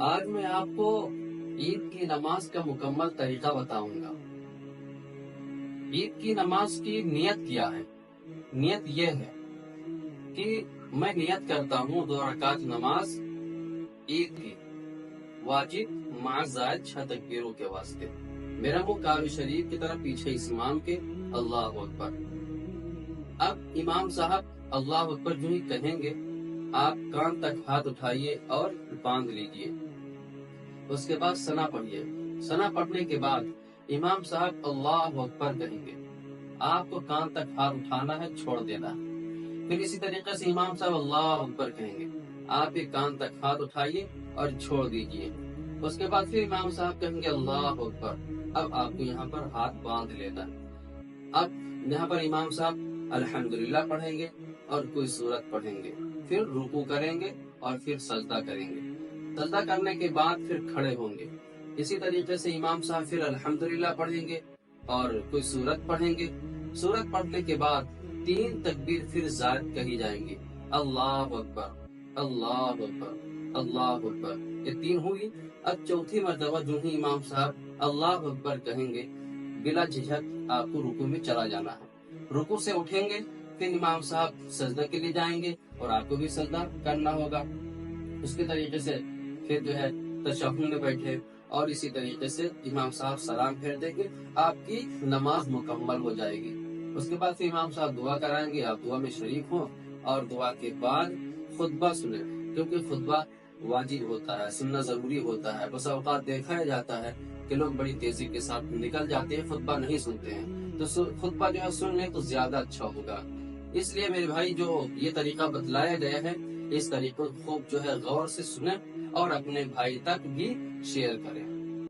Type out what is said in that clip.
آج میں آپ کو عید کی نماز کا مکمل طریقہ بتاؤں گا۔ عید کی نماز کی نیت کیا ہے؟ نیت یہ ہے کہ میں نیت کرتا ہوں 2 رکعت نماز عید کی واجب مع زائد 6 تکبیروں کے واسطے، میرا منہ کعبہ شریف کی طرف پیچھے اس امام کے، اللہ اکبر۔ اب امام صاحب اللہ اکبر جو ہی کہیں گے آپ کان تک ہاتھ اٹھائیے اور باندھ لیجئے، اس کے بعد ثنا پڑھیے۔ ثنا پڑھنے کے بعد امام صاحب اللہ اکبر کہیں گے، آپ کو کان تک ہاتھ اٹھانا ہے، چھوڑ دینا ہے۔ پھر اسی طریقے سے امام صاحب اللہ اکبر کہیں گے، آپ بھی کان تک ہاتھ اٹھائیے اور چھوڑ دیجئے۔ اس کے بعد پھر امام صاحب کہیں گے اللہ اکبر، اب آپ کو یہاں پر ہاتھ باندھ لینا ہے۔ اب یہاں پر امام صاحب الحمدللہ پڑھیں گے اور کوئی سورت پڑھیں گے، پھر رکوع کریں گے اور پھر سجدہ کریں گے۔ سجدہ کرنے کے بعد پھر کھڑے ہوں گے۔ اسی طریقے سے امام صاحب پھر الحمدللہ پڑھیں گے اور کوئی سورت پڑھیں گے۔ سورت پڑھنے کے بعد 3 تکبیر پھر زائد کہی جائیں گی، اللہ اکبر، اللہ اکبر، اللہ اکبر، یہ 3 ہوئی۔ اب چوتھی مرتبہ جو ہی امام صاحب اللہ اکبر کہیں گے، بلا جھجک آپ کو رکوع میں چلا جانا ہے۔ رکوع سے اٹھیں گے، پھر امام صاحب سجدہ کے لیے جائیں گے اور آپ کو بھی سجدہ کرنا ہوگا۔ اس کے طریقے سے پھر جو ہے تشہد میں بیٹھے اور اسی طریقے سے امام صاحب سلام پھیر دیں گے، آپ کی نماز مکمل ہو جائے گی۔ اس کے بعد پھر امام صاحب دعا کرائیں گے، آپ دعا میں شریک ہوں اور دعا کے بعد خطبہ سنیں، کیونکہ خطبہ واجب ہوتا ہے، سننا ضروری ہوتا ہے۔ بس اوقات دیکھا جاتا ہے کہ لوگ بڑی تیزی کے ساتھ نکل جاتے ہیں، خطبہ نہیں سنتے ہیں، تو خطبہ جو ہے سن لیں تو زیادہ اچھا ہوگا۔ اس لیے میرے بھائی جو یہ طریقہ بتلایا گیا ہے، اس طریقے کو خوب جو ہے غور سے سنیں اور اپنے بھائی تک بھی شیئر کریں۔